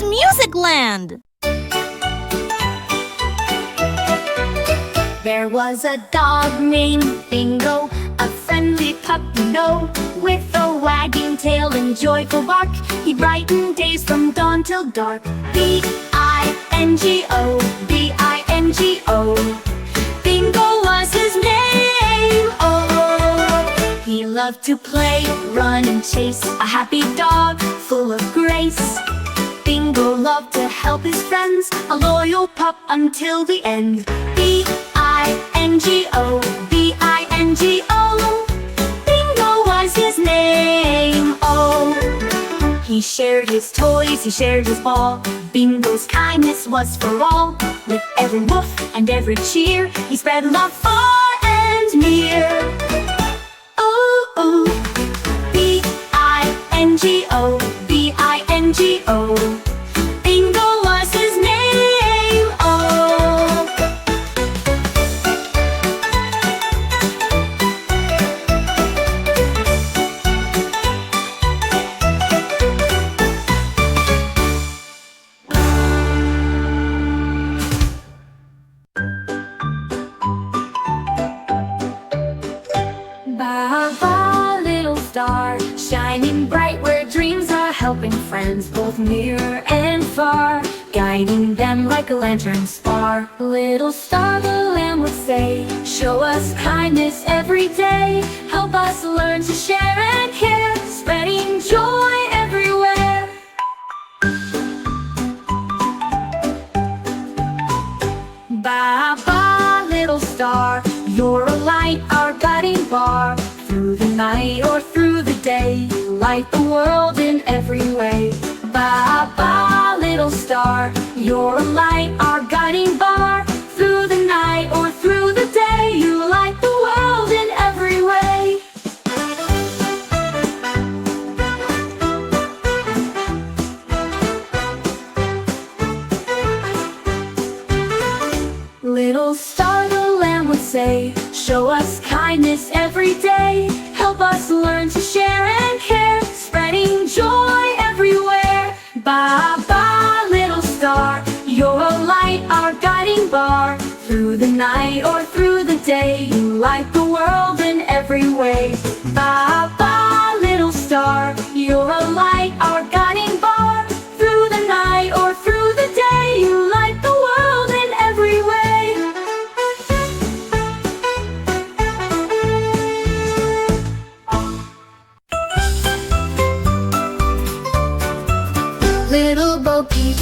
Music Land! There was a dog named Bingo, a friendly pup, with a wagging tail and joyful bark. He brightened days from dawn till dark. B-I-N-G-O, B-I-N-G-O. Bingo was his name, oh. He loved to play, run and chase, a happy dog full of grace. Bingo loved to help his friends, a loyal pup until the end. B-I-N-G-O, B-I-N-G-O. Bingo was his name, oh. He shared his toys, he shared his ball. Bingo's kindness was for all. With every woof and every cheer, he spread love far and near. Oh, oh. B-I-N-G-O, B-I-N-G-O. Bingo was his name, oh. Ba-ba, little star, shining bright where dreams are, helping friends both near and far, guiding them like a lantern spar. Little star, the lamb would say, show us kindness every day, help us learn to share and care, spreading joy everywhere. Ba-ba, little star, you're a light, our guiding bar. Through the night or through the day, you light the world in every way. Ba-ba, little star, you're a light, our guiding bar. Through the night or through the day, you light the world in every way. Little star, the lamb would say, show us kindness every day, help us learn to share and care, spreading joy everywhere. Ba-ba, little star, you're a light, our guiding bar. Through the night or through the day, you light the world in every way. Ba-ba, little star, you're a light, our guiding bar. Through the night or through the day, you light the world in every way. Little Bo Peep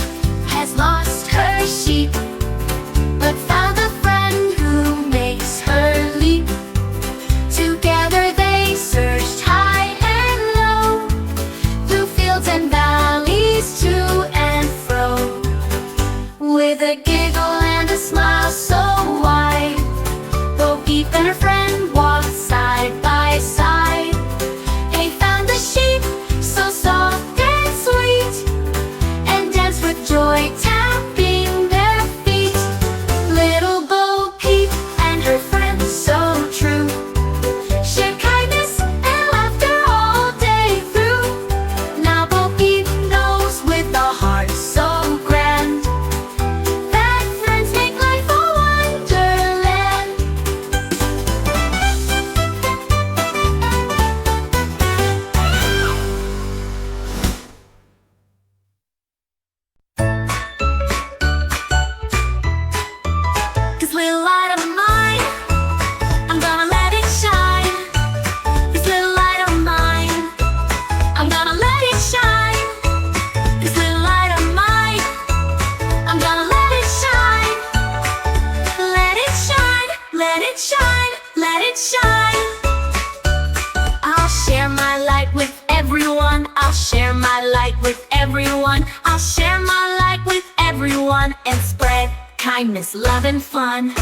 has lost her sheep, but found a friend who makes her leap. Together they searched high and low, through fields and valleys to and fro. With a giggle and a smile so wide, Bo Peep and her friend walked side by side. They found the sheep so soft and sweet, and danced with joy, tapping their feet. Little Bo Peep and her friends so true shared kindness and laughter all day through. Now Bo Peep knows with a heart so grand that friends make life a wonderland. This little light of mine, I'm gonna let it shine. This little light of mine, I'm gonna let it shine. This little light of mine, I'm gonna let it shine. Let it shine, let it shine, let it shine. I'll share my light with everyone. I'll share my light with everyone. I'll share my light with everyone and spread kindness, love, and fun.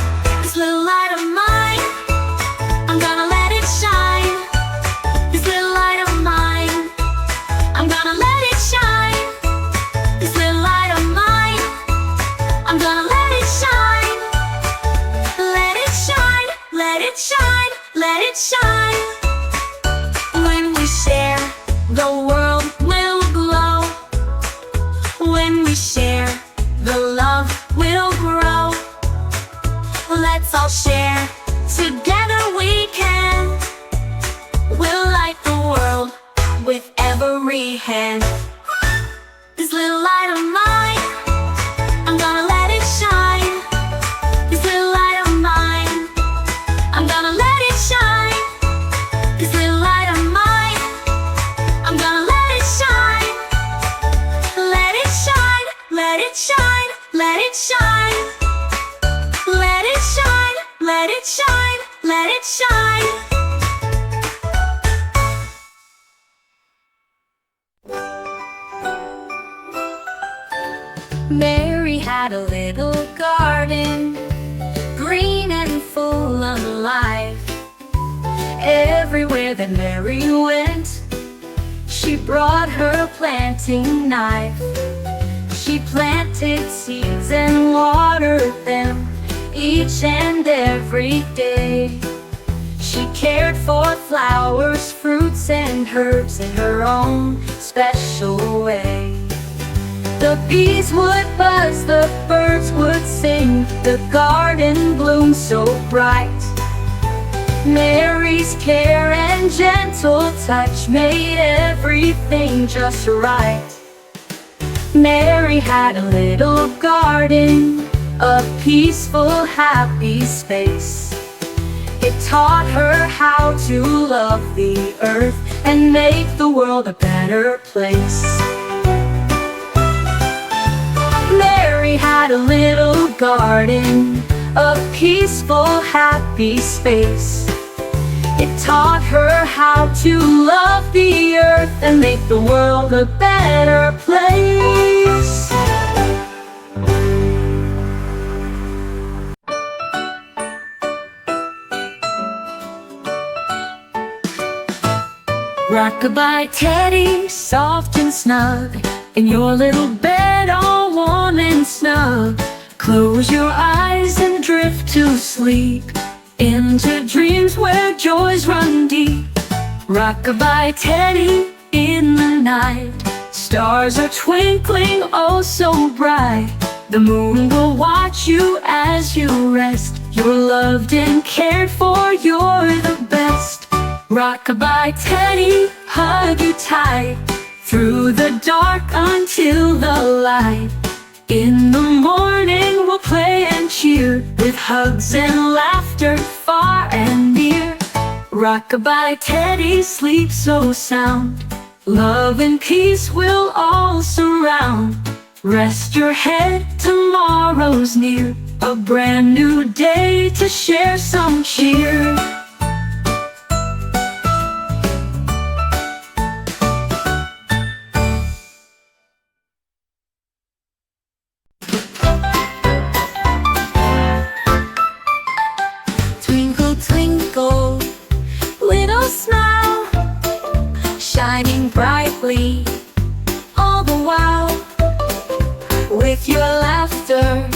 This little light of mine, I'm gonna let it shine. This little light of mine, I'm gonna let it shine. This little light of mine, I'm gonna let it shine. Let it shine, let it shine, let it shine. When we share, the world will glow. When we all share. Together we can. We'll light the world with every hand. This little light of mine, I'm gonna let it shine. This little light of mine, I'm gonna let it shine. This little light of mine, I'm gonna let it shine. Let it shine, let it shine, let it shine. Let it shine, let it shine, let it shine. Mary had a little garden, green and full of life. Everywhere that Mary went, she brought her planting knife. She planted seeds and watered them each and every day. She cared for flowers, fruits, and herbs in her own special way. The bees would buzz, the birds would sing, the garden bloomed so bright. Mary's care and gentle touch made everything just right. Mary had a little garden, a peaceful, happy space. It taught her how to love the earth and make the world a better place. Mary had a little garden, a peaceful, happy space. It taught her how to love the earth and make the world a better place. Rock-a-bye Teddy, soft and snug, in your little bed all warm and snug. Close your eyes and drift to sleep, into dreams where joys run deep. Rock-a-bye Teddy, in the night, stars are twinkling oh so bright. The moon will watch you as you rest. You're loved and cared for, you're the best. Rock-a-bye Teddy, hug you tight, through the dark until the light. In the morning we'll play and cheer, with hugs and laughter far and near. Rock-a-bye Teddy, sleep so sound, love and peace will all surround. Rest your head, tomorrow's near, a brand new day to share some cheer. Twinkle, twinkle, little smile, shining brightly all the while. With your laughter,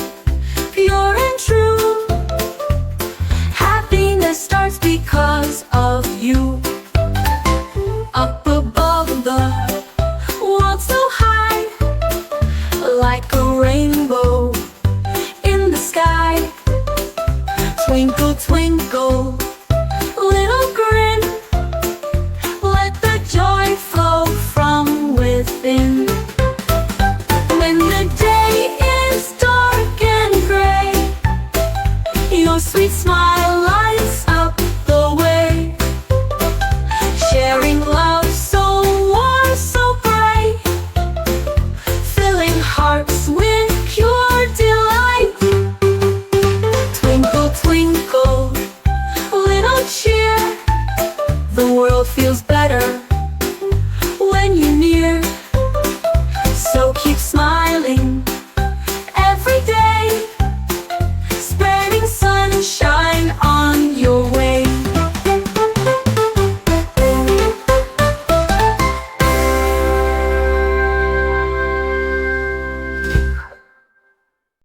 pure and true, happiness starts because of you. Up above the world so high, like a rainbow in the sky. Twinkle, twinkle, little grin, let the joy flow from within.